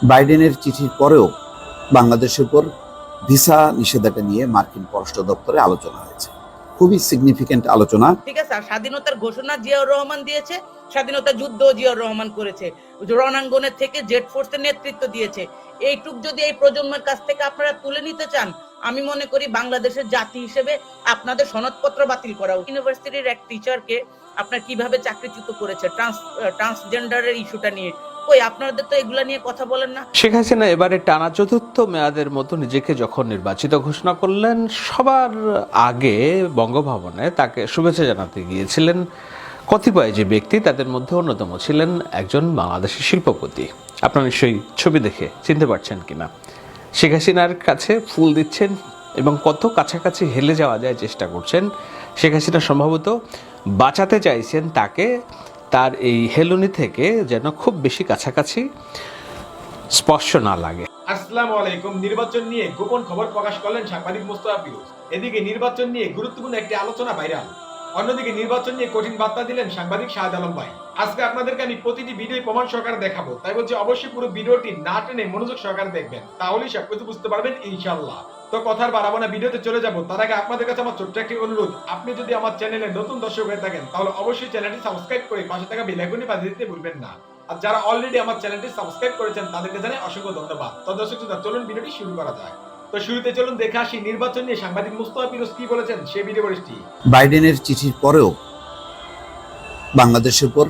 বাইডেনের চিঠির পরেও বাংলাদেশের উপর ভিসা নিষেধাজ্ঞা নিয়ে মার্কিন পররাষ্ট্র দপ্তরে আলোচনা হয়েছে। খুবই সিগনিফিকেন্ট আলোচনা। ঠিক আছে, স্বাধীনতার ঘোষণা জিয়াউর রহমান দিয়েছে, স্বাধীনতা যুদ্ধ জিয়াউর রহমান করেছে, রণাঙ্গনের থেকে জেট ফোর্সের নেতৃত্ব দিয়েছে। এইটুক যদি এই প্রজন্মের কাছ থেকে আপনারা তুলে নিতে চান, আমি মনে করি বাংলাদেশের জাতি হিসেবে আপনাদের সনদপত্র বাতিল করা। ইউনিভার্সিটির এক টিচারকে আপনার কিভাবে চাকরিচ্যুত করেছে ট্রান্সজেন্ডারের ইস্যুটা নিয়ে, কই আপনাদের তো এগুলা নিয়ে কথা বলেন না। শেখ হাসিনা এবারে টানা চতুর্থ মেয়াদের মতো নিজেকে যখন নির্বাচিত ঘোষণা করলেন, সবার আগে বঙ্গভবনে তাকে শুভেচ্ছা জানাতে গিয়েছিলেন কতিপয় যে ব্যক্তি, তাদের মধ্যে অন্যতম ছিলেন একজন বাংলাদেশি শিল্পপতি। আপনারা নিশ্চয়ই ছবি দেখে চিনতে পারছেন কিনা। শেখ হাসিনার কাছে ফুল দিচ্ছেন এবং কত কাছাকাছি হেলে যাওয়া যায় চেষ্টা করছেন। শেখ হাসিনা সম্ভবত বাঁচাতে চাইছেন তাকে তার এই হেলুনি থেকে, যেন খুব বেশি কাছাকাছি স্পর্শ না লাগে। আসসালামু আলাইকুম। নির্বাচন নিয়ে গোপন খবর প্রকাশ করলেন সাংবাদিক মোস্তফা ফিরোজ। এদিকে নির্বাচন নিয়ে গুরুত্বপূর্ণ একটি আলোচনা ভাইরাল, অন্যদিকে নির্বাচন নিয়ে কঠিন বার্তা দিলেন সাংবাদিক শাহাদ আলম ভাই। আজকে আপনাদেরকে আমি প্রতিটি ভিডিও প্রমাণ সহকারে দেখাবো, তাই বলছি অবশ্যই পুরো ভিডিওটি না টেনে মনোযোগ সহকারে দেখবেন, তাহলেই সবকিছু বুঝতে পারবেন ইনশাআল্লাহ। তো কথার বাড়াবো না, ভিডিওতে চলে যাবো। তার আগে আপনাদের কাছে আমার ছোট্ট একটি অনুরোধ, আপনি যদি আমার চ্যানেলে নতুন দর্শক হয়ে থাকেন তাহলে অবশ্যই চ্যানেলটি সাবস্ক্রাইব করে পাশে থাকা বেল আইকনটি বাজিয়ে দিতে ভুলবেন না। আর যারা অলরেডি আমার চ্যানেলটি সাবস্ক্রাইব করেছেন তাদেরকে জানাই অসংখ্য ধন্যবাদ। তো দর্শক চলুন ভিডিওটি শুরু করা যায়। তো শুরুতে চলুন দেখে আসি নির্বাচন নিয়ে সাংবাদিক মোস্তফা ফিরোজ কি বলেছেন সেই ভিডিও বৃষ্টি। বাইডেনের চিঠির পরেও বাংলাদেশের উপর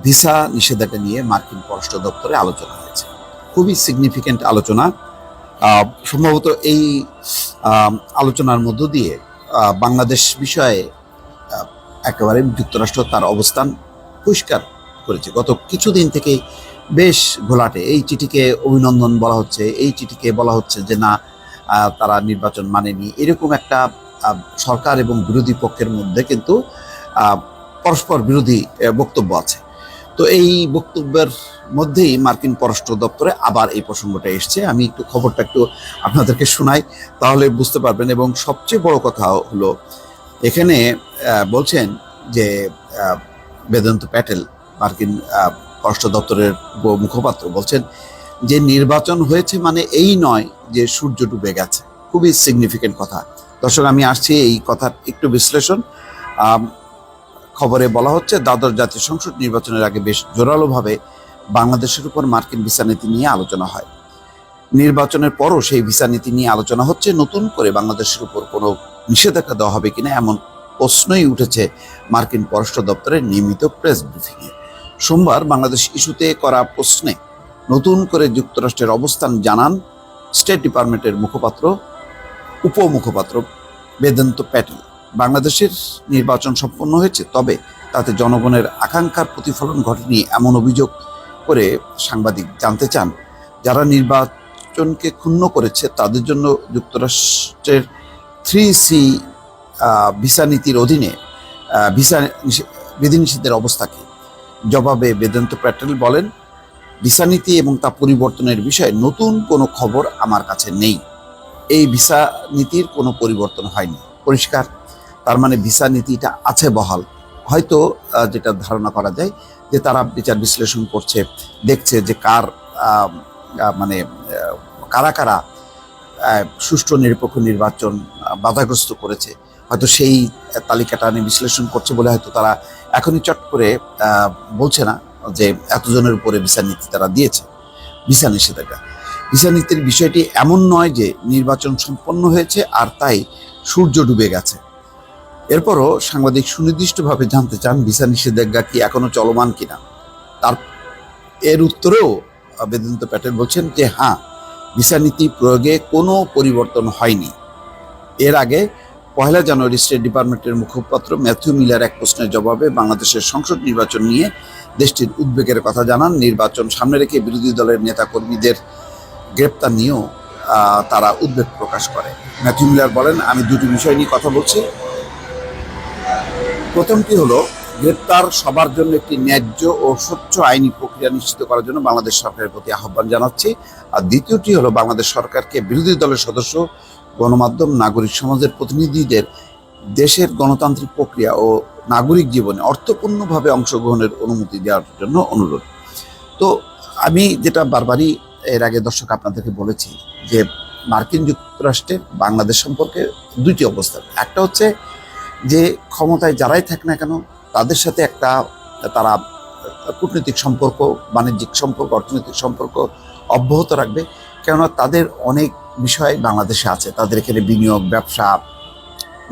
ভিসা নিষেধাজ্ঞা নিয়ে মার্কিন পররাষ্ট্র দপ্তরে আলোচনা হয়েছে। খুবই সিগনিফিকেন্ট আলোচনা। সম্ভবত এই আলোচনার মধ্য দিয়ে বাংলাদেশ বিষয়ে একেবারে যুক্তরাষ্ট্র তার অবস্থান পরিষ্কার করেছে। গত কিছুদিন থেকে বেশ ঘোলাটে। এই চিঠিকে অভিনন্দন বলা হচ্ছে, এই চিঠিকে বলা হচ্ছে যে না, তারা নির্বাচন মানেনি। এরকম একটা সরকার এবং বিরোধী পক্ষের মধ্যে কিন্তু পরস্পর বিরোধী বক্তব্য আছে। তো এই বক্তব্যের মধ্যেই মার্কিন পররাষ্ট্র দপ্তরে আবার এই প্রসঙ্গটা এসছে। আমি একটু খবরটা একটু আপনাদেরকে শোনাই, তাহলে বুঝতে পারবেন। এবং সবচেয়ে বড় কথা হলো এখানে বলছেন যে বেদান্ত প্যাটেল, মার্কিন পররাষ্ট্র দপ্তরের মুখপাত্র, বলছেন যে নির্বাচন হয়েছে মানে এই নয় যে সূর্য ডুবে গেছে। খুবই সিগনিফিকেন্ট কথা। দর্শক, আমি আসছি এই কথার একটু বিশ্লেষণ। খবরে বলা হচ্ছে দ্বাদশ জাতীয় সংসদ নির্বাচনের আগে বেশ জোরালোভাবে বাংলাদেশের উপর মার্কিন ভিসা নীতি নিয়ে আলোচনা হয়। নির্বাচনের পরও সেই ভিসা নীতি নিয়ে আলোচনা হচ্ছে। নতুন করে বাংলাদেশের উপর কোনো নিষেধাজ্ঞা দেওয়া হবে কিনা এমন প্রশ্নই উঠেছে মার্কিন পররাষ্ট্র দপ্তরের নিয়মিত প্রেস ব্রিফিংয়ে। সোমবার বাংলাদেশ ইস্যুতে করা প্রশ্নে নতুন করে যুক্তরাষ্ট্রের অবস্থান জানান স্টেট ডিপার্টমেন্টের উপমুখপাত্র বেদান্ত প্যাটেল। বাংলাদেশের নির্বাচন সম্পন্ন হয়েছে, তবে তাতে জনগণের আকাঙ্ক্ষার প্রতিফলন ঘটেনি এমন অভিযোগ করে সাংবাদিক জানতে চান, যারা নির্বাচনকে ক্ষুণ্ণ করেছে তাদের জন্য যুক্তরাষ্ট্রের 3C ভিসা নীতির অধীনে ভিসা বিধিনিষেধের অবস্থা কি। জবাবে বেদান্ত প্যাটেল বলেন, ভিসা নীতি এবং তা পরিবর্তনের বিষয়ে নতুন কোনো খবর আমার কাছে নেই। এই ভিসা নীতির কোনো পরিবর্তন হয়নি, পরিষ্কার। তার মানে ভিসা নীতিটা আছে বহাল। হয়তো যেটা ধারণা করা যায় যে তারা বিচার বিশ্লেষণ করছে, দেখছে যে কারা কারা সুষ্ঠু নিরপেক্ষ নির্বাচন বাধাগ্রস্ত করেছে। হয়তো সেই তালিকাটা নিয়ে বিশ্লেষণ করছে বলে হয়তো তারা এখনই চট করে বলছে না যে এতজনের উপরে ভিসা নীতি তারা দিয়েছে, ভিসা নিষেধাজ্ঞা। ভিসা নীতির বিষয়টি এমন নয় যে নির্বাচন সম্পন্ন হয়েছে আর তাই সূর্য ডুবে গেছে। এরপরও সাংবাদিক সুনির্দিষ্টভাবে জানতে চান ভিসা নিষেধাজ্ঞা কি এখনো চলমান কিনা। এর উত্তরেও বেদান্ত প্যাটেল বলছেন যে হ্যাঁ, ভিসা নীতি প্রয়োগে কোনো পরিবর্তন হয়নি। এর আগে 1 জানুয়ারি স্টেট ডিপার্টমেন্টের মুখপাত্র ম্যাথিউ মিলার এক প্রশ্নের জবাবে বাংলাদেশের সংসদ নির্বাচন নিয়ে দেশটির উদ্বেগের কথা জানান। নির্বাচন সামনে রেখে বিরোধী দলের নেতাকর্মীদের গ্রেপ্তার নিয়েও তারা উদ্বেগ প্রকাশ করে। ম্যাথিউ মিলার বলেন, আমি দুটি বিষয় নিয়ে কথা বলছি। প্রথমটি হলো গ্রেপ্তার সবার জন্য একটি ন্যায্য ও স্বচ্ছ আইনি প্রক্রিয়া নিশ্চিত করার জন্য বাংলাদেশ সরকারের প্রতি আহ্বান জানাচ্ছি। আর দ্বিতীয়টি হলো বাংলাদেশ সরকারকে বিরোধী দলের সদস্য, গণমাধ্যম, নাগরিক সমাজের প্রতিনিধিদের দেশের গণতান্ত্রিক প্রক্রিয়া ও নাগরিক জীবনে অর্থপূর্ণভাবে অংশগ্রহণের অনুমতি দেওয়ার জন্য অনুরোধ। তো আমি যেটা বারবারই এর আগে দর্শক আপনাদেরকে বলেছি যে মার্কিন যুক্তরাষ্ট্রের বাংলাদেশ সম্পর্কে দুইটি অবস্থান। একটা হচ্ছে যে ক্ষমতায় যারাই থাক না কেন তাদের সাথে একটা তারা কূটনৈতিক সম্পর্ক, বাণিজ্যিক সম্পর্ক, অর্থনৈতিক সম্পর্ক অব্যাহত রাখবে, কেননা তাদের অনেক বিষয় বাংলাদেশে আছে। তাদের এখানে বিনিয়োগ, ব্যবসা,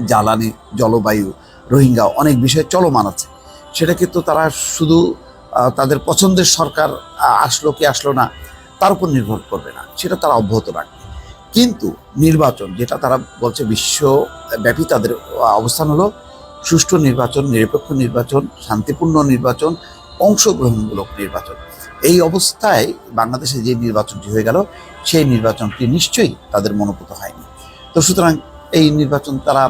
জ্বালানি, জলবায়ু, রোহিঙ্গা অনেক বিষয় চলমান আছে। সেটাকে তো তারা শুধু তাদের পছন্দের সরকার আসলো কি আসলো না তার উপর নির্ভর করবে না, সেটা তারা অব্যাহত রাখবে। কিন্তু নির্বাচন, যেটা তারা বলছে বিশ্বব্যাপী তাদের অবস্থান হলো সুষ্ঠু নির্বাচন, নিরপেক্ষ নির্বাচন, শান্তিপূর্ণ নির্বাচন, অংশগ্রহণমূলক নির্বাচন। এই অবস্থায় বাংলাদেশে যে নির্বাচনটি হয়ে গেল সেই নির্বাচনটি নিশ্চয়ই তাদের মনোভূত হয়নি। তো সুতরাং এই নির্বাচন তারা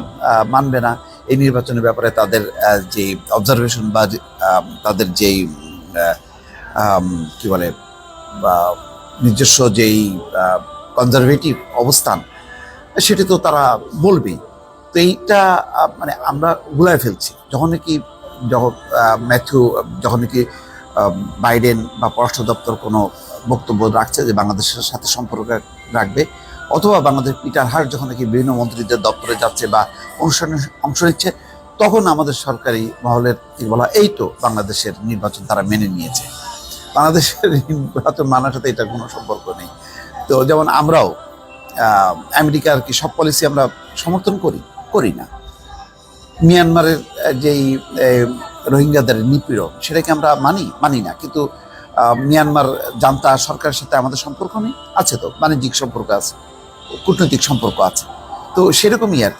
মানবে না। এই নির্বাচনের ব্যাপারে তাদের যে অবজারভেশন বা তাদের যেই কি বলে বা নিজস্ব যেই কনজারভেটিভ অবস্থান, সেটি তো তারা বলবেই। তো এইটা মানে আমরা গুলায় ফেলছি যখন নাকি বাইডেন বা পররাষ্ট্র দপ্তর কোনো বক্তব্য রাখছে যে বাংলাদেশের সাথে সম্পর্ক রাখবে, অথবা বাংলাদেশ পিটার হার্ট যখন নাকি বিভিন্ন মন্ত্রীদের দপ্তরে যাচ্ছে বা অনুষ্ঠানে অংশ নিচ্ছে, তখন আমাদের সরকারি মহলের থেকে বলা এই তো বাংলাদেশের নির্বাচন তারা মেনে নিয়েছে। বাংলাদেশের নির্বাচন মানার সাথে এটার কোনো সম্পর্ক নেই। তো যেমন আমরাও আমেরিকার কি সব পলিসি আমরা সমর্থন করি না। মিয়ানমারের যেই রোহিঙ্গাদের নিপীড়ন সেটাকে আমরা মানি না, কিন্তু মিয়ানমার জান্তা সরকারের সাথে আমাদের সম্পর্ক নেই, আছে তো, বাণিজ্যিক সম্পর্ক আছে, কূটনৈতিক সম্পর্ক আছে, তো সেরকমই আর।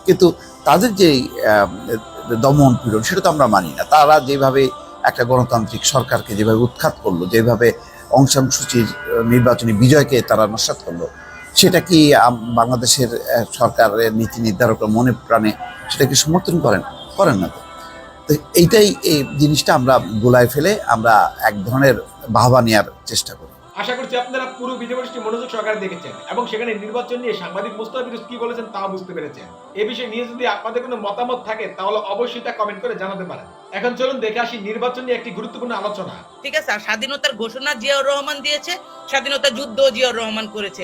কিন্তু তাদের যে দমন পীড়ন সেটা তো আমরা মানি না। তারা যেভাবে একটা গণতান্ত্রিক সরকারকে যেভাবে উৎখাত করলো, যেভাবে অং সান সুচির নির্বাচনী বিজয়কে তারা নস্যাৎ করলো, সেটা কি বাংলাদেশের সরকারের নীতি নির্ধারকরা মনে প্রাণে সেটা কি সমর্থন করেন না? তো এইটাই, এই জিনিসটা আমরা গোলায় ফেলে আমরা এক ধরনের বাহবা নেওয়ার চেষ্টা করি। আশা করছি আপনারা পুরো ভিডিওটি মনোযোগ সহকারে দেখেছেন এবং সেখানে নির্বাচন নিয়ে সাংবাদিক মোস্তফা ফিরোজ কি বলেছেন তা বুঝতে পেরেছেন। এই বিষয়ে নিয়ে যদি আপনাদের কোনো মতামত থাকে তাহলে অবশ্যই তা কমেন্ট করে জানাতে পারেন। এখন চলুন দেখে আসি নির্বাচন নিয়ে একটি গুরুত্বপূর্ণ আলোচনা। ঠিক আছে, আর স্বাধীনতার ঘোষণা জিয়াউর রহমান দিয়েছে, স্বাধীনতা যুদ্ধ জিয়াউর রহমান করেছে,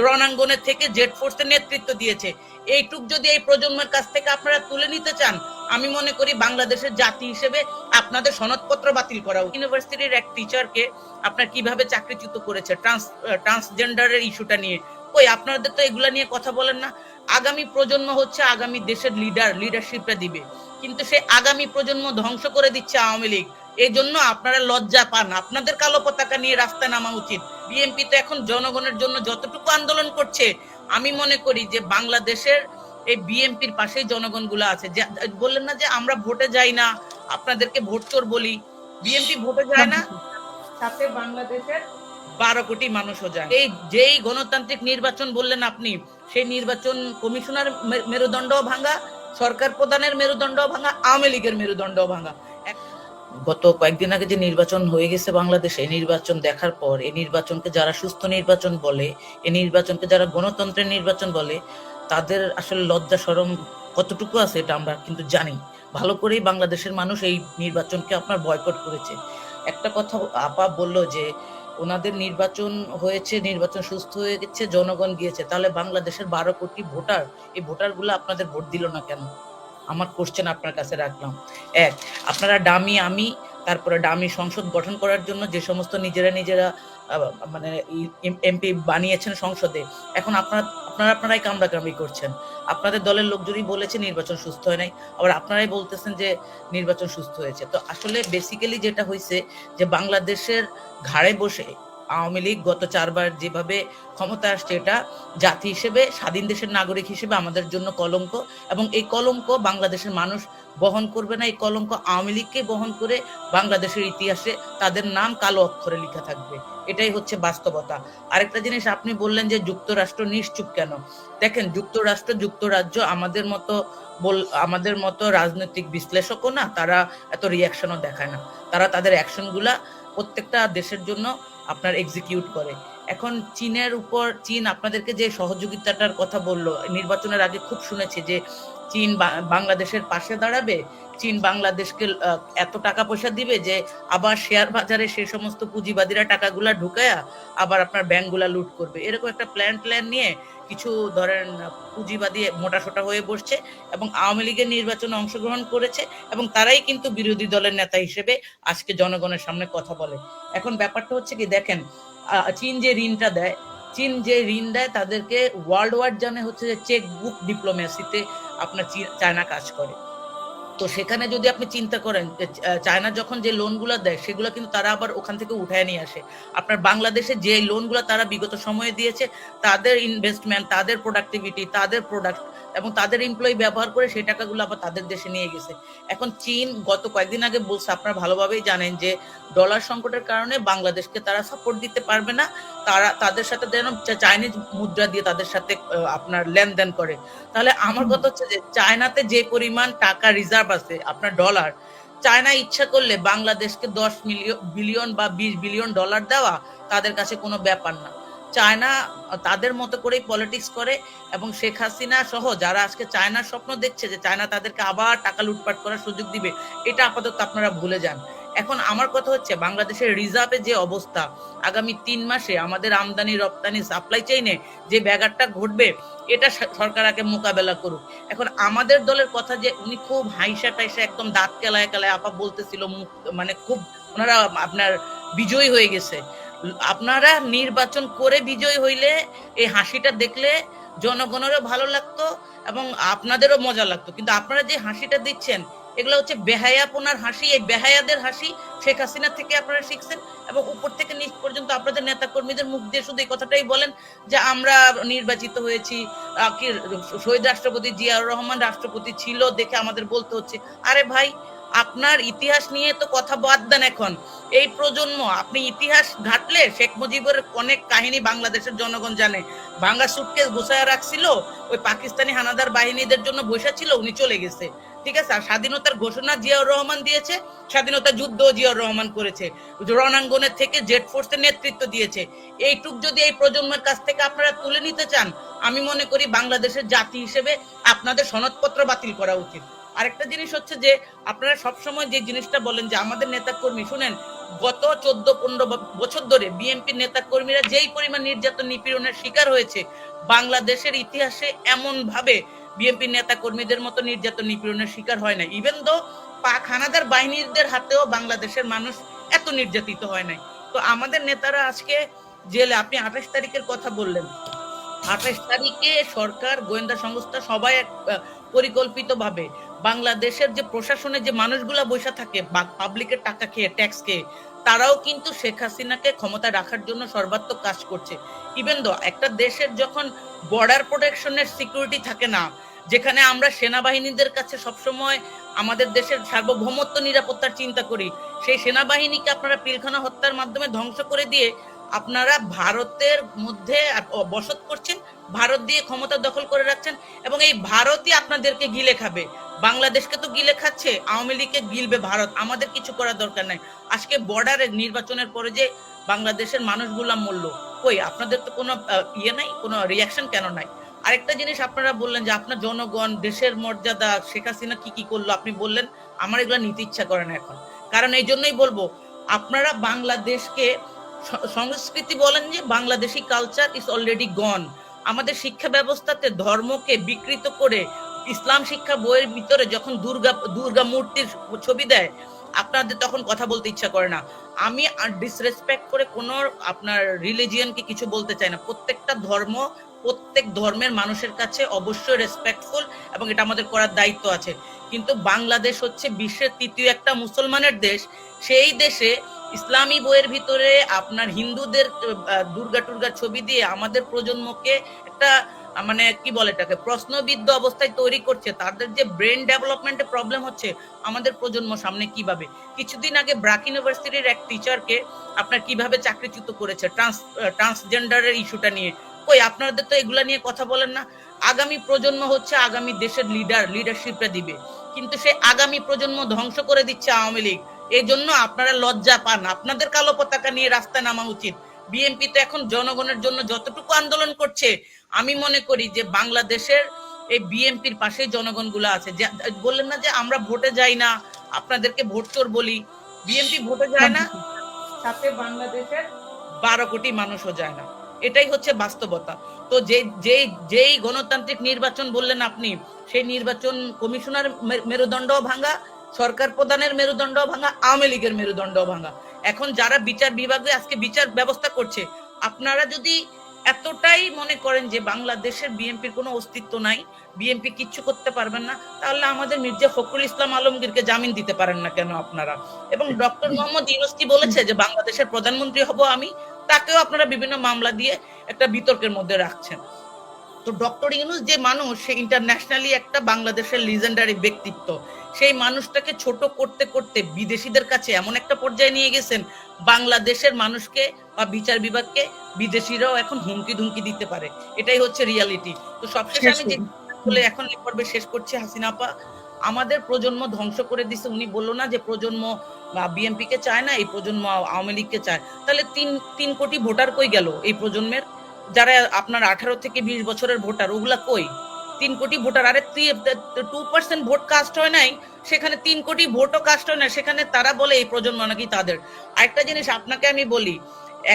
রণাঙ্গনের থেকে জেট ফোর্সের নেতৃত্ব দিয়েছে। এইটুক যদি এই প্রজন্মের কাছ থেকে আপনারা তুলে নিতে চান, আমি মনে করি বাংলাদেশের জাতি হিসেবে আপনাদের সনদপত্র বাতিল করা উচিত। ইউনিভার্সিটির এক টিচারকে আপনার কিভাবে চাকরিচ্যুত করেছে ট্রান্সজেন্ডারের ইস্যুটা নিয়ে, কই আপনাদের তো এগুলা নিয়ে কথা বলেন না। আগামী প্রজন্ম হচ্ছে আগামী দেশের লিডারশিপটা দিবে, কিন্তু সে আগামী প্রজন্ম ধ্বংস করে দিচ্ছে আওয়ামী লীগ। এই জন্য আপনারা লজ্জা পান, আপনাদের কালো পতাকা নিয়ে রাস্তায় নামা উচিত। বিএনপি তো এখন জনগণের জন্য যতটুকু আন্দোলন করছে, আমি মনে করি যে বাংলাদেশের এই বিএনপির পাশেই জনগণ গুলা আছে। যে বললেন না যে আমরা ভোটে যাই না, আপনাদেরকে ভোট চোর বলি, বিএনপি ভোটে যায় না, সাথে বাংলাদেশের 12 কোটি মানুষও যায়। এই যেই গণতান্ত্রিক নির্বাচন বললেন আপনি, সেই নির্বাচন কমিশনার মেরুদণ্ড ভাঙা, সরকার প্রধানের মেরুদণ্ড ভাঙা, আওয়ামী লীগের মেরুদণ্ড ভাঙা। গত কয়েকদিন আগে যে নির্বাচন হয়ে গেছে বাংলাদেশে, এই নির্বাচন দেখার পর এই নির্বাচনকে যারা সুস্থ নির্বাচন বলে, এই নির্বাচনকে যারা গণতন্ত্রের নির্বাচন বলে, তাদের আসলে লজ্জা শরম কতটুকু আছে এটা আমরা কিন্তু জানি ভালো করেই। বাংলাদেশের মানুষ এই নির্বাচনকে আপনার বয়কট করেছে। একটা কথা আপা বলল যে ওনাদের নির্বাচন হয়েছে, নির্বাচন সুস্থ হয়ে গেছে, জনগণ গিয়েছে, তাহলে বাংলাদেশের 12 কোটি ভোটার, এই ভোটারগুলো আপনাদের ভোট দিল না কেন? আমার কোশ্চেন আপনার কাছে রাখলাম। এক, আপনারা ডামি আমি, তারপরে ডামি সংসদ গঠন করার জন্য যে সমস্ত নিজেরা মানে এমপি বানিয়েছেন সংসদে, এখন আপনারাই কামড়াকামড়ি করছেন। আপনাদের দলের লোক যদি বলেছে নির্বাচন সুস্থ হয় নাই, আবার আপনারাই বলতেছেন যে নির্বাচন সুস্থ হয়েছে। তো আসলে বেসিক্যালি যেটা হয়েছে যে বাংলাদেশের ঘাড়ে বসে আওয়ামী লীগ গত 4 বার যেভাবে ক্ষমতা আসছে, এটা জাতি হিসেবে, স্বাধীন দেশের নাগরিক হিসেবে আমাদের জন্য কলঙ্ক, এবং এই কলঙ্ক বাংলাদেশের মানুষ বহন করবে না। এই কলঙ্ক আওয়ামী লীগকে বহন করে বাংলাদেশের ইতিহাসে তাদের নাম কালো অক্ষরে লেখা থাকবে। এটাই হচ্ছে বাস্তবতা। আরেকটা জিনিস আপনি বললেন যে যুক্তরাষ্ট্র নিশ্চুপ কেন? দেখেন, যুক্তরাজ্য আমাদের মতো রাজনৈতিক বিশ্লেষকও না, তারা এত রিয়াকশনও দেখায় না। তারা তাদের অ্যাকশনগুলা প্রত্যেকটা দেশের জন্য আপনার এক্সিকিউট করে। এখন চীন আপনাদেরকে যে সহযোগিতাটার কথা বললো নির্বাচনের আগে, খুব শুনেছি যে চীন বাংলাদেশের পাশে দাঁড়াবে, চীন বাংলাদেশকে এত টাকা পয়সা দিবে যে আবার শেয়ার বাজারে সেই সমস্ত পুঁজিবাদীরা টাকাগুলা ঢুকায়া আবার আপনার ব্যাংকগুলা লুট করবে, এরকম একটা প্ল্যান নিয়ে কিছু ধরেন পুঁজিবাদী মোটাসোটা হয়ে বসছে এবং আওয়ামী লীগের নির্বাচনে অংশগ্রহণ করেছে এবং তারাই কিন্তু বিরোধী দলের নেতা হিসেবে আজকে জনগণের সামনে কথা বলে। এখন ব্যাপারটা হচ্ছে কি দেখেন, চীন যে ঋণ দেয় তাদেরকে ওয়ার্ল্ড ওয়াইড জানে হচ্ছে যে চেক বুক ডিপ্লোমেসিতে আপনার চায়না কাজ করে। তো সেখানে যদি আপনি চিন্তা করেন যে চায়না যখন যে লোনগুলো দেয় সেগুলো কিন্তু তারা আবার ওখান থেকে উঠায় নিয়ে আসে। আপনার বাংলাদেশে যে লোনগুলো তারা বিগত সময়ে দিয়েছে, তাদের ইনভেস্টমেন্ট, তাদের প্রোডাক্টিভিটি, তাদের প্রোডাক্ট এবং তাদের এমপ্লয়ি ব্যবহার করে সেই টাকাগুলো আবার তাদের দেশে নিয়ে গেছে। এখন চীন গত কয়েকদিন আগে বলছে, আপনারা ভালোভাবেই জানেন যে ডলার সংকটের কারণে বাংলাদেশকে তারা সাপোর্ট দিতে পারবে না, তাদের সাথে যেন চাইনিজ মুদ্রা দিয়ে তাদের সাথে আপনার লেনদেন করে। তাহলে আমার কথা হচ্ছে যে চায়নাতে যে পরিমাণ টাকা রিজার্ভ আছে আপনার ডলার, চায়না ইচ্ছা করলে বাংলাদেশকে 10 বিলিয়ন বা 20 বিলিয়ন ডলার দেওয়া তাদের কাছে কোনো ব্যাপার না। চায়না তাদের মতো করেই পলিটিক্স করে এবং শেখ হাসিনা সহ যারা আজকে চায়নার স্বপ্ন দেখছে যে চায়না তাদেরকে আবার টাকা লুটপাট করার সুযোগ দিবে, এটা আপাতত আপনারা ভুলে যান। এখন আমার কথা হচ্ছে বাংলাদেশের রিজার্ভে যে অবস্থা, আগামী 3 মাসে আমাদের আমদানি রপ্তানি সাপ্লাই চেইনে যে ব্যাঘাতটা ঘটবে, এটা সরকার আগে মোকাবেলা করুক। এখন আমাদের দলের কথা যে উনি খুব হাইসা টাইসা একদম দাঁত কেলায় কেলায় আপা বলতেছিল, মানে খুব ওনারা আপনার বিজয়ী হয়ে গেছে। আপনারা নির্বাচন করে বিজয় হইলে এই হাসিটা দেখলে জনগণেরও ভালো লাগতো এবং আপনাদেরও মজা লাগতো, কিন্তু আপনারা যে হাসিটা দিচ্ছেন এগুলো হচ্ছে বেহায়াপনার হাসি। এই বেহায়াদের হাসি শেখ হাসিনা থেকে আপনারা শিখছেন এবং উপর থেকে নিচ পর্যন্ত আপনাদের নেতা কর্মীদের মুখ দিয়ে শুধু এই কথাটাই বলেন যে আমরা নির্বাচিত হয়েছি, কি শহীদ রাষ্ট্রপতি জিয়াউর রহমান রাষ্ট্রপতি ছিল দেখে আমাদের বলতে হচ্ছে। আরে ভাই, আপনার ইতিহাস নিয়ে তো কথা বাদ দেন। এখন এই প্রজন্ম, আপনি ইতিহাস ঘাটলে শেখ মুজিবের অনেক কাহিনী বাংলাদেশের জনগণ জানে। ভাঙা সুটকেস গোছায় রাখছিল, ওই পাকিস্তানি হানাদার বাহিনীদের জন্য বসে ছিল, উনি চলে গেছে, ঠিক আছে। আর স্বাধীনতার ঘোষণা জিয়াউর রহমান দিয়েছে, স্বাধীনতা যুদ্ধ জিয়াউর রহমান করেছে, রণাঙ্গনের থেকে জেট ফোর্সের নেতৃত্ব দিয়েছে। এইটুক যদি এই প্রজন্মের কাছ থেকে আপনারা তুলে নিতে চান, আমি মনে করি বাংলাদেশের জাতি হিসেবে আপনাদের সনদপত্র বাতিল করা উচিত। আরেকটা জিনিস হচ্ছে যে আপনারা সবসময় যে জিনিসটা বলেন যে আমাদের নেতা কর্মী, শুনেন, গত 14-15 বছর ধরে বিএনপির নেতা কর্মীরা যেই পরিমাণ নির্যাতন নিপীড়নের শিকার হয়েছে, বাংলাদেশের ইতিহাসে এমন ভাবে বিএনপির নেতা কর্মীদের মতো নির্যাতন নিপীড়নের শিকার হয় না। ইভেন দো পাক হানাদার বাহিনীদের হাতেও বাংলাদেশের মানুষ এত নির্যাতিত হয় নাই। তো আমাদের নেতারা আজকে জেলে, আপনি 28 তারিখের কথা বললেন, 28 তারিখে সরকার, গোয়েন্দা সংস্থা সবাই পরিকল্পিতভাবে বাংলাদেশের যে প্রশাসনের যে মানুষগুলা বসে থাকে পাবলিকের টাকা খেয়ে, ট্যাক্স খেয়ে, তারাও কিন্তু শেখ হাসিনাকে ক্ষমতায় রাখার জন্য সর্বাত্মক কাজ করছে। ইভেন দো একটা দেশের যখন বর্ডার প্রোটেকশনের সিকিউরিটি থাকে না, যেখানে আমরা সেনাবাহিনীদের কাছে সবসময় আমাদের দেশের সার্বভৌমত্ব নিরাপত্তার চিন্তা করি, সেই সেনাবাহিনীকে আপনারা পিলখানা হত্যার মাধ্যমে ধ্বংস করে দিয়ে আপনারা ভারতের মধ্যে বসত করছেন, ভারত দিয়ে ক্ষমতা দখল করে রাখছেন এবং এই ভারতই আপনাদেরকে গিলে খাবে। বাংলাদেশকে তো গিলে খাচ্ছে, আওয়ামী লীগকে গিলবে ভারত। আমাদের কিছু করার দরকার নাই। আজকে বর্ডারে নির্বাচনের পরে যে বাংলাদেশের মানুষগুলা মরলো, কই আপনাদের তো কোনো নাই, কোনো রিয়াকশন কেন নাই? আরেকটা জিনিস আপনারা বললেন যে আপনার জনগণ, দেশের মর্যাদা, শেখ হাসিনা কি করলো আপনি বললেন, আমার এগুলো নিতে ইচ্ছা করে না এখন। কারণ এই জন্যই বলবো, আপনারা বাংলাদেশকে সংস্কৃতি বলেন যে বাংলাদেশি কালচার ইজ অলরেডি গন। আমাদের শিক্ষা ব্যবস্থাতে ধর্মকে বিকৃত করে ইসলাম শিক্ষা বইয়ের ভিতরে যখন দুর্গা মূর্তির ছবি দেয়, আপনাদের তখন কথা বলতে ইচ্ছা করে না। আমি ডিসরেসপেক্ট করে কোনো আপনার রিলিজিয়নকে কিছু বলতে চাই না। প্রত্যেকটা ধর্ম, প্রত্যেক ধর্মের মানুষের কাছে অবশ্যই রেসপেক্টফুল এবং এটা আমাদের করার দায়িত্ব আছে। কিন্তু বাংলাদেশ হচ্ছে বিশ্বের ৩য় একটা মুসলমানের দেশ। সেই দেশে ইসলামী বইয়ের ভিতরে আপনার হিন্দুদের দুর্গার ছবি দিয়ে আমাদের প্রজন্মকে একটা মানে কি বলে এটাকে প্রশ্নবিদ্ধ অবস্থায় তৈরি করছে। তাদের যে ব্রেন ডেভেলপমেন্টে প্রবলেম হচ্ছে, আমাদের প্রজন্ম সামনে কিভাবে। কিছুদিন আগে ব্রাক ইউনিভার্সিটির এক টিচারকে আপনার কিভাবে চাকরিচ্যুত করেছে ট্রান্সজেন্ডারের ইস্যুটা নিয়ে। কই আপনাদের তো এগুলা নিয়ে কথা বলেন না। আগামী প্রজন্ম হচ্ছে আগামী দেশের লিডারশিপটা দিবে, কিন্তু সে আগামী প্রজন্ম ধ্বংস করে দিচ্ছে আওয়ামী লীগ। এই জন্য আপনারা লজ্জা পান, আপনাদের কালো পতাকা নিয়ে রাস্তায় নামা উচিত। বিএনপি তো এখন জনগণের জন্য যতটুকু আন্দোলন করছে, আমি মনে করি যে বাংলাদেশের এই বিএনপির পাশেই জনগণগুলো আছে। বললেন না যে আমরা ভোটে যাই না, আপনাদেরকে ভোট চোর বলি। বিএনপি ভোটে যায় না, সাথে বাংলাদেশের 12 কোটি মানুষও যায় না। এটাই হচ্ছে বাস্তবতা। তো যেই গণতান্ত্রিক নির্বাচন বললেন আপনি, সেই নির্বাচন কমিশনার মেরুদণ্ড ভাঙা, সরকার প্রধানের মেরুদণ্ড ভাঙা, আওয়ামী লীগের মেরুদণ্ড ভাঙা। এখন যারা বিচার বিভাগে আজকে বিচার ব্যবস্থা করছে, আপনারা যদি এতটাই মনে করেন যে বাংলাদেশের বিএনপির কোনো অস্তিত্ব নাই, বিএনপি কিচ্ছু করতে পারবেন না, তাহলে আমাদের মির্জা ফখরুল ইসলাম আলমগীরকে জামিন দিতে পারেন না কেন আপনারা? এবং ডক্টর মোহাম্মদ ইউনূস কি বলেছে যে বাংলাদেশের প্রধানমন্ত্রী হব আমি? তাকেও আপনারা বিভিন্ন মামলা দিয়ে একটা বিতর্কের মধ্যে রাখছেন। তো ডক্টর ইউনূস যে মানুষ, সে ইন্টারন্যাশনালি একটা বাংলাদেশের লিজেন্ডারি ব্যক্তিত্ব। সেই মানুষটাকে ছোট করতে করতে বিদেশিদের কাছে এমন একটা পর্যায়ে নিয়ে গেছেন, বাংলাদেশের মানুষকে বা বিচার বিভাগকে বিদেশিরাও এখন হুমকি ধুমকি দিতে পারে। এটাই হচ্ছে রিয়ালিটি। তো সবশেষে আমি যে বলে এখন এই পর্বে শেষ করছি, হাসিনা আপা আমাদের প্রজন্ম ধ্বংস করে দিছে। উনি বললো না যে প্রজন্ম বিএনপি কে চায় না, এই প্রজন্ম আওয়ামী লীগকে চায়। তাহলে 3 কোটি ভোটার কই গেল এই প্রজন্মের? যারা আপনার 18 থেকে 20 বছরের ভোটার, ওগুলা কই? 3 কোটি ভোটার, আরে 2% ভোট কাস্ট হয় নাই, সেখানে 3 কোটি ভোটও কাস্ট হয় না, সেখানে তারা বলে এই প্রজন্ম নাকি তাদের। আরেকটা জিনিস আপনাকে আমি বলি,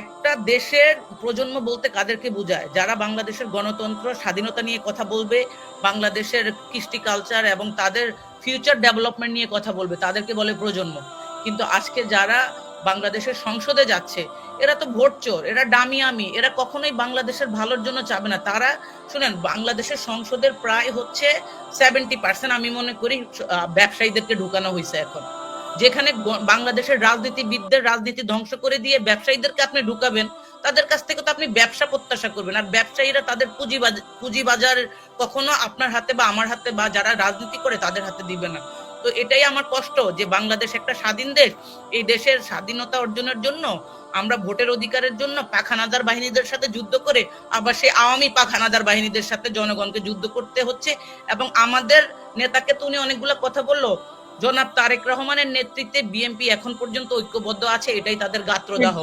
একটা দেশের প্রজন্ম বলতে কাদেরকে বোঝায়? যারা বাংলাদেশের গণতন্ত্র স্বাধীনতা নিয়ে কথা বলবে, বাংলাদেশের কৃষ্টি কালচার এবং তাদের ফিউচার ডেভেলপমেন্ট নিয়ে কথা বলবে, তাদেরকে বলে প্রজন্ম। কিন্তু আজকে যারা বাংলাদেশের সংসদে যাচ্ছে, এরা তো ভোট চোর, এরা ডামিয়ামি, এরা কখনোই বাংলাদেশের ভালোর জন্য চাবে না। তারা শুনেন, বাংলাদেশের সংসদের প্রায় হচ্ছে 70% আমি মনে করি ব্যবসায়ীদেরকে ঢুকানো হয়েছে এখন। যেখানে বাংলাদেশের রাজনীতিবিদদের রাজনীতি ধ্বংস করে দিয়ে ব্যবসায়ীদেরকে আপনি ঢুকাবেন, তাদের কাছ থেকে তো আপনি ব্যবসা প্রত্যাশা করবেন। আর ব্যবসায়ীরা তাদের পুঁজিবাজার কখনো আপনার হাতে বা আমার হাতে বা যারা রাজনীতি করে তাদের হাতে দিবে না। তো এটাই আমার কষ্ট যে বাংলাদেশ একটা স্বাধীন দেশ, এই দেশের স্বাধীনতা অর্জনের জন্য আমরা ভোটের অধিকারের জন্য পাখানাদার বাহিনীদের সাথে যুদ্ধ করে আবার সেই আওয়ামী পাখানাদার বাহিনীদের সাথে জনগণকে যুদ্ধ করতে হচ্ছে। এবং আমাদের নেতাকে তো উনি অনেকগুলো কথা বললো, জনাব তারেক রহমানের নেতৃত্বে বিএনপি এখন পর্যন্ত ঐক্যবদ্ধ আছে, এটাই তাদের গাত্রদাহ।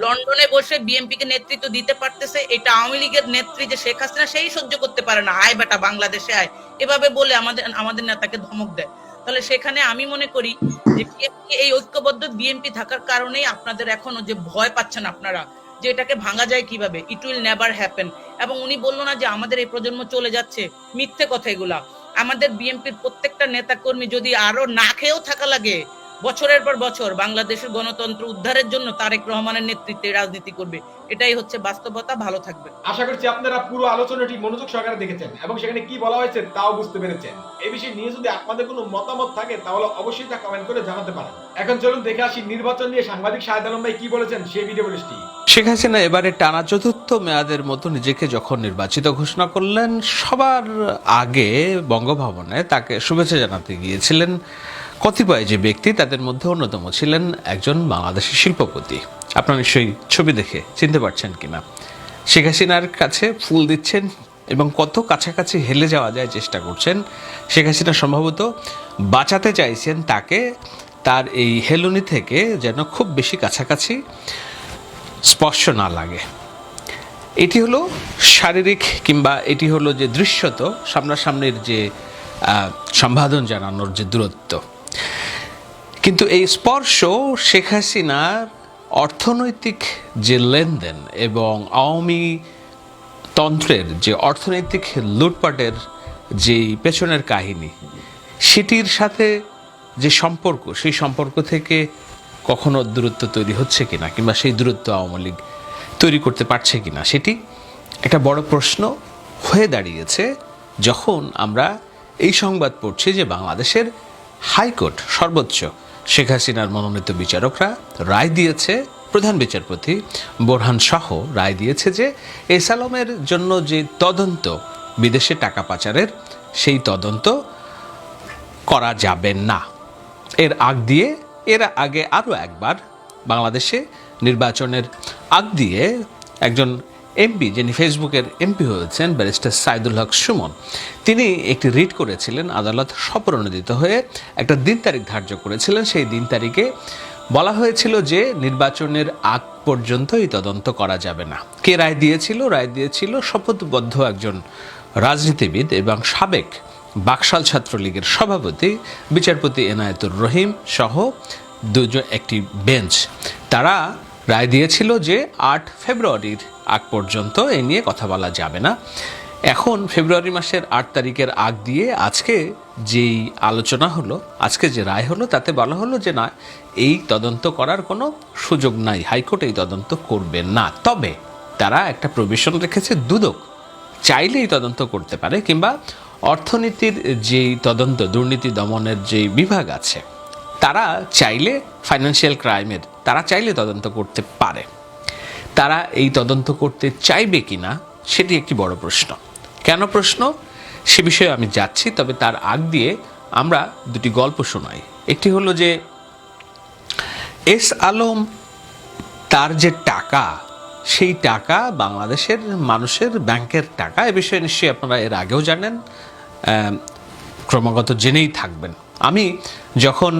লন্ডনে বসে বিএনপি কে নেতৃত্ব দিতে পারতেছে, এটা আওয়ামী লীগের নেত্রী যে শেখ হাসিনা, সেই সহ্য করতে পারে না। আয় বেটা বাংলাদেশে আয়, এভাবে বলে আমাদের নেতাকে ধমক দেয়। তাহলে সেখানে আমি মনে করি যে এই ঐক্যবদ্ধ বিএনপি থাকার কারণেই আপনাদের এখনো যে ভয় পাচ্ছেন আপনারা যে এটাকে ভাঙা যায় কিভাবে, ইট উইল নেভার হ্যাপেন। এবং উনি বললো না যে আমাদের এই প্রজন্ম চলে যাচ্ছে, মিথ্যে কথা এগুলা। আমাদের বিএনপির প্রত্যেকটা নেতা কর্মী যদি আরো না খেয়েও থাকা লাগে, বছরের পর বছর বাংলাদেশের গণতন্ত্র উদ্ধারের জন্য তারেক রহমানের নেতৃত্বে রাজনীতি করবে। এটাই হচ্ছে বাস্তবতা। ভালো থাকবেন। আশা করছি আপনারা পুরো আলোচনাটি মনোযোগ সহকারে দেখেছেন এবং সেখানে কি বলা হয়েছে তাও বুঝতে পেরেছেন। এই বিষয়ে নিয়ে যদি আপনাদের কোনো মতামত থাকে তাহলে অবশ্যই তা কমেন্ট করে জানাতে পারেন। এখন চলুন দেখে আসি নির্বাচন নিয়ে সাংবাদিক শাহেদ আলম ভাই কি বলেছেন সেই ভিডিও বলিসটি। শেখ হাসিনা এবারে টানা চতুর্থ মেয়াদের মতো নিজেকে যখন নির্বাচিত ঘোষণা করলেন, সবার আগে বঙ্গভবনে তাকে শুভেচ্ছা জানাতে গিয়েছিলেন কতিপয় যে ব্যক্তি, তাদের মধ্যে অন্যতম ছিলেন একজন বাংলাদেশি শিল্পপতি। আপনারা নিশ্চয়ই ছবি দেখে চিনতে পারছেন কিনা। শেখ হাসিনার কাছে ফুল দিচ্ছেন এবং কত কাছাকাছি হেলে যাওয়া যায় চেষ্টা করছেন। শেখ হাসিনা সম্ভবত বাঁচাতে চাইছেন তাকে তার এই হেলুনি থেকে, যেন খুব বেশি কাছাকাছি স্পর্শ না লাগে। এটি হলো শারীরিক কিংবা এটি হলো যে দৃশ্যত সামনাসামনির যে সম্বোধন জানানোর যে দূরত্ব। কিন্তু এই স্পর্শ শেখ হাসিনার অর্থনৈতিক যে লেনদেন এবং আওয়ামী তন্ত্রের যে অর্থনৈতিক লুটপাটের যেই পেছনের কাহিনী, সেটির সাথে যে সম্পর্ক, সেই সম্পর্ক থেকে কখনো দূরত্ব তৈরি হচ্ছে কিনা কিংবা সেই দূরত্ব আওয়ামী লীগ তৈরি করতে পারছে কিনা, সেটি একটা বড় প্রশ্ন হয়ে দাঁড়িয়েছে যখন আমরা এই সংবাদ পড়ছি যে বাংলাদেশের হাইকোর্ট, সর্বোচ্চ শেখ হাসিনার মনোনীত বিচারকরা রায় দিয়েছে, প্রধান বিচারপতি বোরহান সহ রায় দিয়েছে যে এস আলমের জন্য যে তদন্ত বিদেশে টাকা পাচারের, সেই তদন্ত করা যাবে না। এর আগে আরও একবার বাংলাদেশে নির্বাচনের আগ দিয়ে একজন এমপি, যিনি ফেসবুকের এমপি হয়েছেন, ব্যারিস্টার সাইদুল হক সুমন, তিনি একটি রিট করেছিলেন। আদালত স্বপ্রণোদিত হয়ে একটা দিন তারিখ ধার্য করেছিলেন। সেই দিন তারিখে বলা হয়েছিল যে নির্বাচনের আগ পর্যন্ত এই তদন্ত করা যাবে না। কে রায় দিয়েছিল? রায় দিয়েছিল শপথবদ্ধ একজন রাজনীতিবিদ এবং সাবেক বাকশাল ছাত্রলীগের সভাপতি বিচারপতি এনায়েতুর রহিম সহ একটি বেঞ্চ তারা রায় দিয়েছিল যে 8 ফেব্রুয়ারির আগ পর্যন্ত এ নিয়ে কথা বলা যাবে না। এখন ফেব্রুয়ারি মাসের 8 তারিখের আগ দিয়ে আজকে যেই আলোচনা হলো, আজকে যে রায় হলো, তাতে বলা হলো যে না, এই তদন্ত করার কোনো সুযোগ নাই, হাইকোর্ট এই তদন্ত করবে না। তবে তারা একটা প্রভিশন রেখেছে, দুদক চাইলেই তদন্ত করতে পারে, কিংবা অর্থনীতির যেই তদন্ত, দুর্নীতি দমনের যেই বিভাগ আছে, তারা চাইলে ফাইন্যান্সিয়াল ক্রাইমের তারা চাইলে তদন্ত করতে পারে। তারা এই তদন্ত করতে চাইবে কিনা সেটি একটি বড় প্রশ্ন। কেন প্রশ্ন সে বিষয়ে আমি যাচ্ছি, তবে তার আগ দিয়ে আমরা দুটি গল্প শোনাই। একটি হলো যে এস আলম তার যে টাকা, সেই টাকা বাংলাদেশের মানুষের ব্যাংকের টাকা। এ বিষয়ে নিশ্চয়ই আপনারা এর আগেও জানেন, ক্রমাগত জেনেই থাকবেন। আমি যখন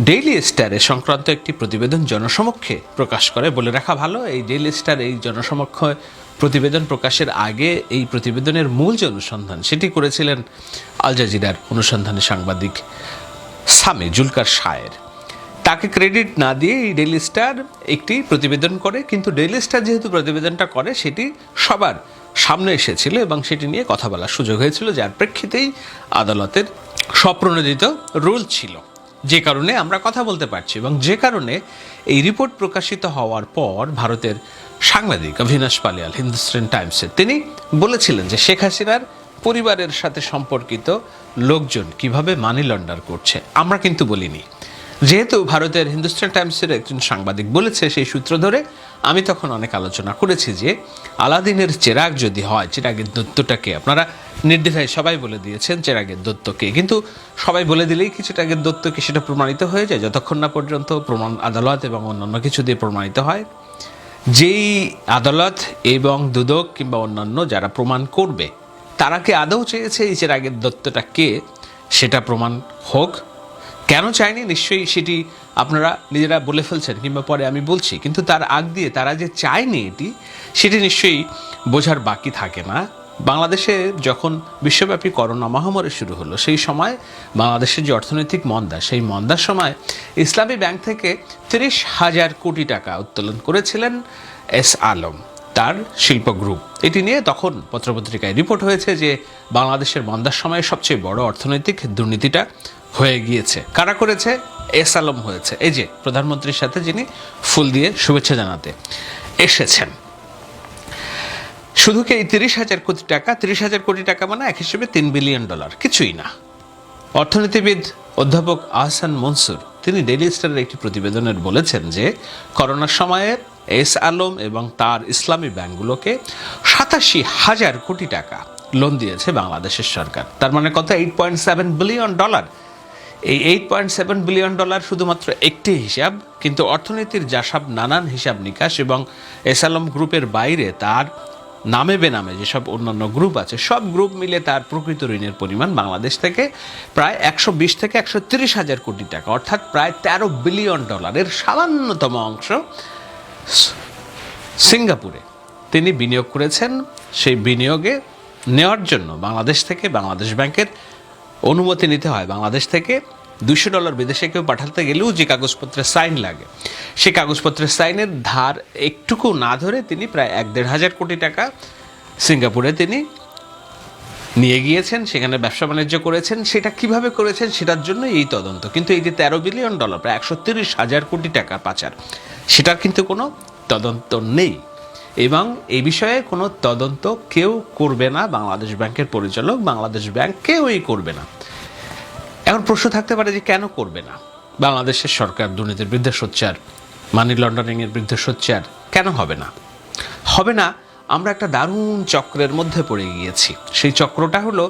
ডেইলি স্টারে সংক্রান্ত একটি প্রতিবেদন জনসমক্ষে প্রকাশ করে, বলে রাখা ভালো, এই ডেইলি স্টার এই জনসমক্ষ প্রতিবেদন প্রকাশের আগে এই প্রতিবেদনের মূল যে অনুসন্ধান সেটি করেছিলেন আল জাজিরার অনুসন্ধানী সাংবাদিক সামি জুলকার শায়ের। তাকে ক্রেডিট না দিয়ে এই ডেইলি স্টার একটি প্রতিবেদন করে, কিন্তু ডেইলি স্টার যেহেতু প্রতিবেদনটা করে সেটি সবার সামনে এসেছিল এবং সেটি নিয়ে কথা বলার সুযোগ হয়েছিল, যার প্রেক্ষিতেই আদালতের স্বপ্রণোদিত রুল ছিল, যে কারণে আমরা কথা বলতে পারছি। এবং যে কারণে এই রিপোর্ট প্রকাশিত হওয়ার পর ভারতের সাংবাদিক অভিনাশ পালিয়াল হিন্দুস্তান টাইমসে তিনি বলেছিলেন যে শেখ হাসিনার পরিবারের সাথে সম্পর্কিত লোকজন কিভাবে মানি লন্ডার করছে। আমরা কিন্তু বলিনি, যেহেতু ভারতের হিন্দুস্তান টাইমসের একজন সাংবাদিক বলেছে, সেই সূত্র ধরে আমি তখন অনেক আলোচনা করেছি যে আলাদিনের চেরাগ যদি হয়, চেরাগের দত্তটাকে আপনারা নির্দ্বিধায় সবাই বলে দিয়েছেন চেরাগের দত্তকে, কিন্তু সবাই বলে দিলেই কি চেরাগের দত্তকে সেটা প্রমাণিত হয়ে যায়? যতক্ষণ না পর্যন্ত প্রমাণ আদালত এবং অন্যান্য কিছু দিয়ে প্রমাণিত হয়। যেই আদালত এবং দুদক কিংবা অন্যান্য যারা প্রমাণ করবে, তারা কি আদৌ চেয়েছে এই চেরাগের দত্তটা কে সেটা প্রমাণ হোক? কেন চায়নি নিশ্চয়ই সেটি আপনারা নিজেরা বলে ফেলছেন, কিংবা পরে আমি বলছি, কিন্তু তার আগ দিয়ে তারা যে চায়নি সেটি নিশ্চয়ই বোঝার বাকি থাকে না। বাংলাদেশে যখন বিশ্বব্যাপী করোনা মহামারী শুরু হলো, সেই সময় বাংলাদেশের যে অর্থনৈতিক মন্দা, সেই মন্দার সময় ইসলামী ব্যাংক থেকে 30,000 কোটি টাকা উত্তোলন করেছিলেন এস আলম, তার শিল্প গ্রুপ। এটি নিয়ে তখন পত্রপত্রিকায় রিপোর্ট হয়েছে যে বাংলাদেশের মন্দার সময়ে সবচেয়ে বড় অর্থনৈতিক দুর্নীতিটা হয়ে গিয়েছে। কারা করেছে? এস আলম হয়েছে। এই যে প্রধানমন্ত্রীর সাথে যিনি ফুল দিয়ে শুভেচ্ছা জানাতে এসেছেন। শুধু কি এই 30,000 কোটি টাকা? 30,000 কোটি টাকা মানে এক হিসেবে $3 বিলিয়ন, কিছুই না। অর্থনীতিবিদ অধ্যাপক আহসান মনসুর তিনি ডেইলি স্টারের একটি প্রতিবেদনের বলেছেন যে করোনার সময়ে এস আলম এবং তার ইসলামী ব্যাংকগুলোকে 87,000 কোটি টাকা লোন দিয়েছে বাংলাদেশের সরকার। তার মানে কত? $8.7 বিলিয়ন। এই $8.7 বিলিয়ন শুধুমাত্র একটি হিসাব, কিন্তু অর্থনীতির যা সব নানান হিসাব নিকাশ এবং এস আলম গ্রুপের বাইরে তার নামে বেনামে যেসব অন্যান্য গ্রুপ আছে, সব গ্রুপ মিলে তার প্রকৃত ঋণের পরিমাণ বাংলাদেশ থেকে প্রায় 120 থেকে 130,000 কোটি টাকা, অর্থাৎ প্রায় $13 বিলিয়ন। এর সামান্যতম অংশ সিঙ্গাপুরে তিনি বিনিয়োগ করেছেন। সেই বিনিয়োগে নেওয়ার জন্য বাংলাদেশ থেকে, বাংলাদেশ ব্যাংকের অনুমতি নিতে হয়। বাংলাদেশ থেকে $200 বিদেশে কেউ পাঠাতে গেলেও যে কাগজপত্রের সাইন লাগে, সেই কাগজপত্রের সাইনের ধার একটুকু না ধরে তিনি প্রায় 1-1.5 কোটি টাকা সিঙ্গাপুরে তিনি নিয়ে গিয়েছেন, সেখানে ব্যবসা বাণিজ্য করেছেন। সেটা কিভাবে করেছেন সেটার জন্য এই তদন্ত। কিন্তু এই যে $13 বিলিয়ন, প্রায় 130,000 কোটি টাকা পাচার, সেটার কিন্তু কোনো তদন্ত নেই এবং এই বিষয়ে কোনো তদন্ত কেউ করবে না। বাংলাদেশ ব্যাংকের পরিচালক, বাংলাদেশ ব্যাংক কেউই করবে না। এখন প্রশ্ন থাকতে পারে যে কেন করবে না? বাংলাদেশের সরকার দুর্নীতির বিরুদ্ধে সোচ্চার, মানি লন্ডারিংয়ের বিরুদ্ধে সোচ্চার, কেন হবে না? হবে না, আমরা একটা দারুণ চক্রের মধ্যে পড়ে গিয়েছি। সেই চক্রটা হলো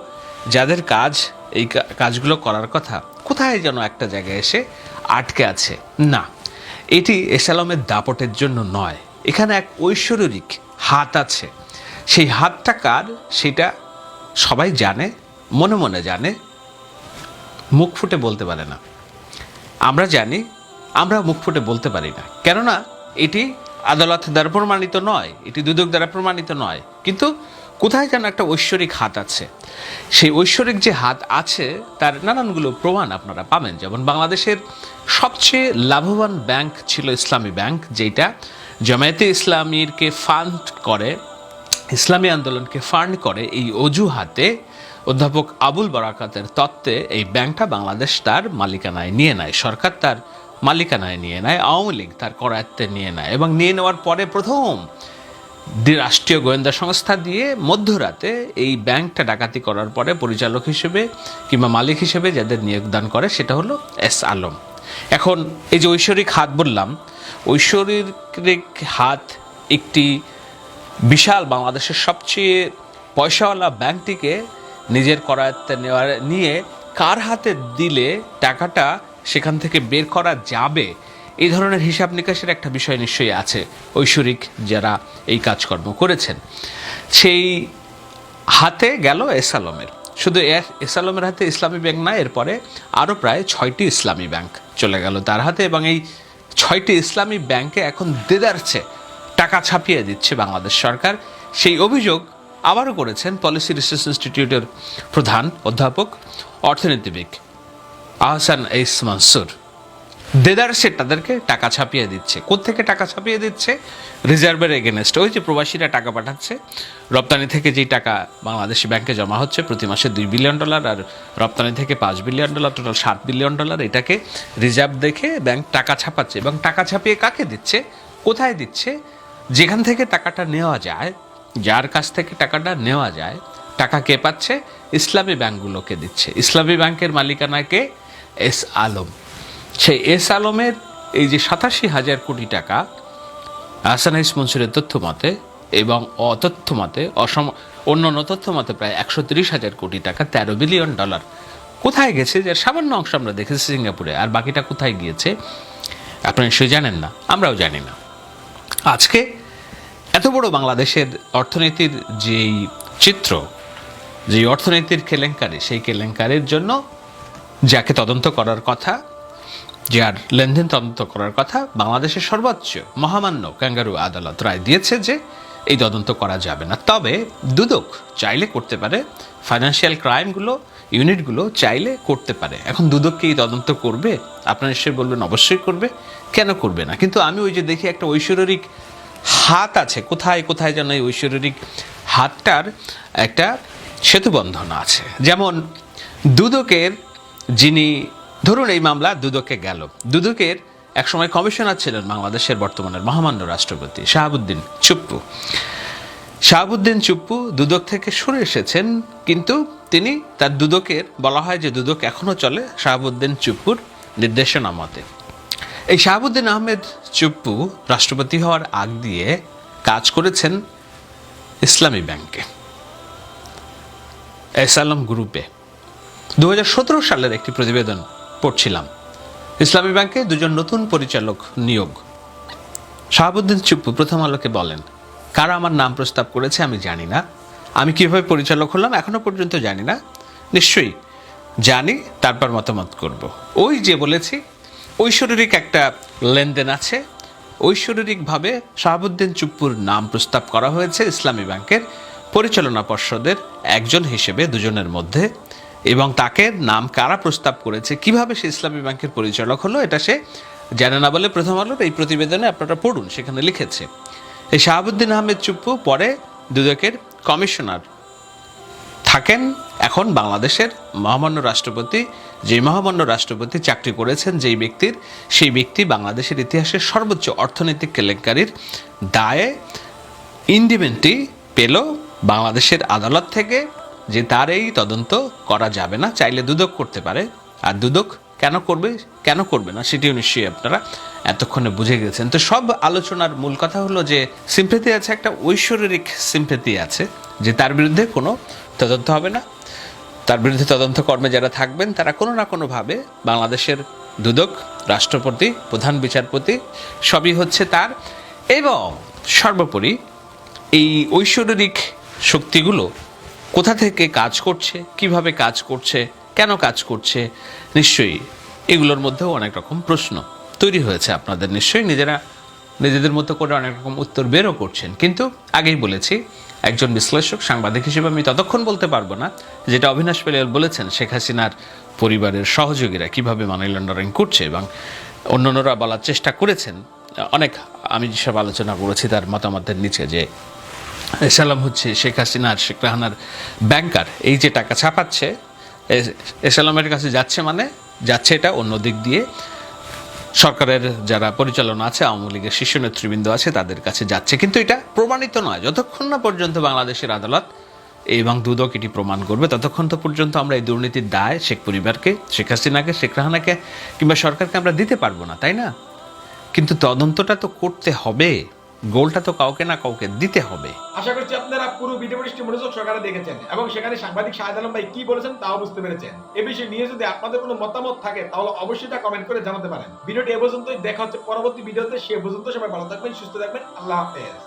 যাদের কাজ, এই কাজগুলো করার কথা, কোথায় যেন একটা জায়গায় এসে আটকে আছে। না, এটি এস আলমের দাপটের জন্য নয়, এখানে এক ঐশ্বরিক হাত আছে। সেই হাতটা কার সেটা সবাই জানে, মনে মনে জানে, মুখ ফুটে বলতে পারে না। আমরা জানি, আমরা মুখ ফুটে বলতে পারি না, কেননা এটি আদালত দ্বারা প্রমাণিত নয়, এটি দুদক দ্বারা প্রমাণিত নয়, কিন্তু কোথায় যেন একটা ঐশ্বরিক হাত আছে। সেই ঐশ্বরিক যে হাত আছে তার নানানগুলো প্রমাণ আপনারা পাবেন। যেমন বাংলাদেশের সবচেয়ে লাভবান ব্যাংক ছিল ইসলামী ব্যাংক, যেটা জামায়াতে ইসলামীকে ফান্ড করে, ইসলামী আন্দোলনকে ফান্ড করে। এই অজুহাতে অধ্যাপক আবুল বারাকাতের তত্ত্বে এই ব্যাংকটা বাংলাদেশ তার মালিকানায় নিয়ে নেয়, সরকার তার মালিকানায় নিয়ে নেয়, আওয়ামী লীগ তার করায়ত্তে নিয়ে নেয়, এবং নিয়ে নেওয়ার পরে প্রথম রাষ্ট্রীয় গোয়েন্দা সংস্থা দিয়ে মধ্যরাতে এই ব্যাংকটা ডাকাতি করার পরে পরিচালক হিসেবে কিংবা মালিক হিসেবে যাদের নিয়োগদান করে সেটা হলো এস আলম। এখন এই যে ঐশ্বরিক হাত বললাম, ঐশ্বরিক হাত একটি বিশাল বাংলাদেশের সবচেয়ে পয়সাওয়ালা ব্যাংকটিকে নিজের করায়ত্তে নিয়ে কার হাতে দিলে টাকাটা সেখান থেকে বের করা যাবে, এই ধরনের হিসাব নিকাশের একটা বিষয় নিশ্চয়ই আছে ঐশ্বরিক যারা এই কাজকর্ম করেছেন। সেই হাতে গেল এস আলমের, শুধু এস আলমের হাতে ইসলামী ব্যাংক না, এরপরে আরও প্রায় 6টি ইসলামী ব্যাংক চলে গেল তার হাতে, এবং এই 6টি ইসলামী ব্যাংকে এখন দেদারছে টাকা ছাপিয়ে দিচ্ছে বাংলাদেশ সরকার। সেই অভিযোগ আবারও করেছেন পলিসি রিসার্চ ইনস্টিটিউটের প্রধান অধ্যাপক অর্থনীতিবিদ আহসান এইস মনসুর। দেদারসে তাদেরকে টাকা ছাপিয়ে দিচ্ছে। কোত্থেকে টাকা ছাপিয়ে দিচ্ছে? রিজার্ভের এগেনস্ট। ওই যে প্রবাসীরা টাকা পাঠাচ্ছে, রপ্তানি থেকে যেই টাকা বাংলাদেশি ব্যাংকে জমা হচ্ছে প্রতি মাসে $2 বিলিয়ন, আর রপ্তানি থেকে $5 বিলিয়ন, টোটাল $7 বিলিয়ন, এটাকে রিজার্ভ দেখে ব্যাংক টাকা ছাপাচ্ছে। এবং টাকা ছাপিয়ে কাকে দিচ্ছে, কোথায় দিচ্ছে? যেখান থেকে টাকাটা নেওয়া যায়, যার কাছ থেকে টাকাটা নেওয়া যায়, টাকা কে পাচ্ছে? ইসলামী ব্যাংকগুলোকে দিচ্ছে। ইসলামী ব্যাংকের মালিকানাকে এস আলম। সেই এস আলমের এই যে 87,000 কোটি টাকা আহসান এইস মনসুরের তথ্য মতে এবং অতথ্য মতে অন্যান্য তথ্য মতে প্রায় 130,000 কোটি টাকা, $13 বিলিয়ন কোথায় গেছে? যার সামান্য অংশ আমরা দেখেছি সিঙ্গাপুরে, আর বাকিটা কোথায় গিয়েছে আপনারা নিশ্চয়ই জানেন না, আমরাও জানি না। আজকে এত বড় বাংলাদেশের অর্থনীতির যেই চিত্র, যেই অর্থনীতির কেলেঙ্কারি, সেই কেলেঙ্কারির জন্য যাকে তদন্ত করার কথা, যার লেনদেন তদন্ত করার কথা, বাংলাদেশের সর্বোচ্চ মহামান্য ক্যাঙ্গারু আদালত রায় দিয়েছে যে এই তদন্ত করা যাবে না। তবে দুদক চাইলে করতে পারে, ফাইন্যান্সিয়াল ক্রাইমগুলো ইউনিটগুলো চাইলে করতে পারে। এখন দুদককে এই তদন্ত করবে? আপনারা নিশ্চয়ই বলবেন অবশ্যই করবে, কেন করবে না? কিন্তু আমি ওই যে দেখি একটা ঐশ্বরিক হাত আছে, কোথায় কোথায় যেন এই ঐশ্বরিক হাতটার একটা সেতুবন্ধন আছে। যেমন দুদকের যিনি, ধরুন এই মামলা দুদকে গেল, দুদকের একসময় কমিশনার ছিলেন বাংলাদেশের বর্তমানের মহামান্য রাষ্ট্রপতি শাহাবুদ্দিন চুপ্পু। শাহাবুদ্দিন চুপ্পু দুদক থেকে সরে এসেছেন, কিন্তু তিনি তার দুদকের, বলা হয় যে দুদক এখনও চলে শাহাবুদ্দিন চুপ্পুর নির্দেশনা মতে। এই শাহাবুদ্দিন আহমেদ চুপ্পু রাষ্ট্রপতি হওয়ার আগ দিয়ে কাজ করেছেন ইসলামী ব্যাংকে, এস আলম গ্রুপে। 2017 সালের একটি প্রতিবেদন পড়ছিলাম, ইসলামী ব্যাংকে 2জন নতুন পরিচালক নিয়োগ। শাহাবুদ্দিন চুপ্পু প্রথম আলোকে বলেন, কারা আমার নাম প্রস্তাব করেছে আমি জানি না, আমি কিভাবে পরিচালক হলাম এখনো পর্যন্ত জানি না, নিশ্চয়ই জানি, তারপর মতামত করব। ওই যে বলেছি ঐশ্বরিক একটা লেনদেন আছে, ঐশ্বরিকভাবে শাহাবুদ্দিন চুপ্পুর নাম প্রস্তাব করা হয়েছে ইসলামী ব্যাংকের পরিচালনা পর্ষদের একজন হিসেবে 2জনের মধ্যে, এবং তাকে নাম কারা প্রস্তাব করেছে, কিভাবে সে ইসলামী ব্যাংকের পরিচালক হলো, এটা সে জানে না বলে প্রথম আলোর এই প্রতিবেদনে আপনারা পড়ুন, সেখানে লিখেছে। এই শাহাবুদ্দিন আহমেদ চুপ্পু পরে দুদকের কমিশনার থাকেন, এখন বাংলাদেশের মহামান্য রাষ্ট্রপতি, যে মহামান্য রাষ্ট্রপতি চাকরি করেছেন যেই ব্যক্তির, সেই ব্যক্তি বাংলাদেশের ইতিহাসের সর্বোচ্চ অর্থনৈতিক কেলেঙ্কারির দায়ে ইন্ডিমেন্টি পেল বাংলাদেশের আদালত থেকে, যে তার এই তদন্ত করা যাবে না, চাইলে দুদক করতে পারে। আর দুদক কেন করবে না সেটিও নিশ্চয়ই আপনারা এতক্ষণে বুঝে গেছেন। তো সব আলোচনার মূল কথা হলো যে সিম্পেথি আছে, একটা ঐশ্বরিক সিম্পেথি আছে, যে তার বিরুদ্ধে কোনো তদন্ত হবে না, তার বিরুদ্ধে তদন্ত কর্মে যারা থাকবেন তারা কোনো না কোনোভাবে বাংলাদেশের দুদক, রাষ্ট্রপতি, প্রধান বিচারপতি সবই হচ্ছে তার। এবং সর্বোপরি এই ঐশ্বরিক শক্তিগুলো কোথা থেকে কাজ করছে, কিভাবে কাজ করছে, কেন কাজ করছে, নিশ্চয়ই এগুলোর মধ্যেও অনেক রকম প্রশ্ন তৈরি হয়েছে। আপনাদের নিশ্চয়ই নিজেরা নিজেদের মতো করে অনেক রকম উত্তর বেরও করছেন। কিন্তু আগেই বলেছি, একজন বিশ্লেষক সাংবাদিক হিসেবে আমি ততক্ষণ বলতে পারবো না যেটা অবিনাশ পেলিয়াল বলেছেন শেখ হাসিনার পরিবারের সহযোগীরা কিভাবে মানি লন্ডারিং করছে, এবং অন্যান্যরা বলার চেষ্টা করেছেন অনেক। আমি যেসব আলোচনা করেছি তার মতামতের নিচে যে এসালাম হচ্ছে শেখ হাসিনার শেখ রাহানার ব্যাংকার, এই যে টাকা ছাপাচ্ছে এসালামের কাছে যাচ্ছে, মানে যাচ্ছে এটা অন্য দিক দিয়ে সরকারের যারা পরিচালনা আছে, আওয়ামী লীগের শীর্ষ নেতৃবৃন্দ আছে তাদের কাছে যাচ্ছে। কিন্তু এটা প্রমাণিত নয়। যতক্ষণ না পর্যন্ত বাংলাদেশের আদালত এবং দুদক এটি প্রমাণ করবে, ততক্ষণ তো পর্যন্ত আমরা এই দুর্নীতির দায় শেখ পরিবারকে, শেখ হাসিনাকে, শেখ রাহানাকে কিংবা সরকারকে আমরা দিতে পারবো না, তাই না? কিন্তু তদন্তটা তো করতে হবে, গোলটা তো কাউকে না কাউকে দিতে হবে। আশা করছি আপনারা পুরো ভিডিওটি মনোযোগ সহকারে দেখেছেন এবং সেখানে সাংবাদিক শাহেদ আলম ভাই কি বলেছেন তাও বুঝতে পেরেছেন। এই বিষয় নিয়ে যদি আপনাদের কোনো মতামত থাকে তাহলে অবশ্যই তা কমেন্ট করে জানাতে পারেন। ভিডিওটি এ পর্যন্তই, দেখা হচ্ছে পরবর্তী ভিডিওতে। সে পর্যন্ত সবাই ভালো থাকবেন, সুস্থ থাকবেন। আল্লাহ হাফেজ।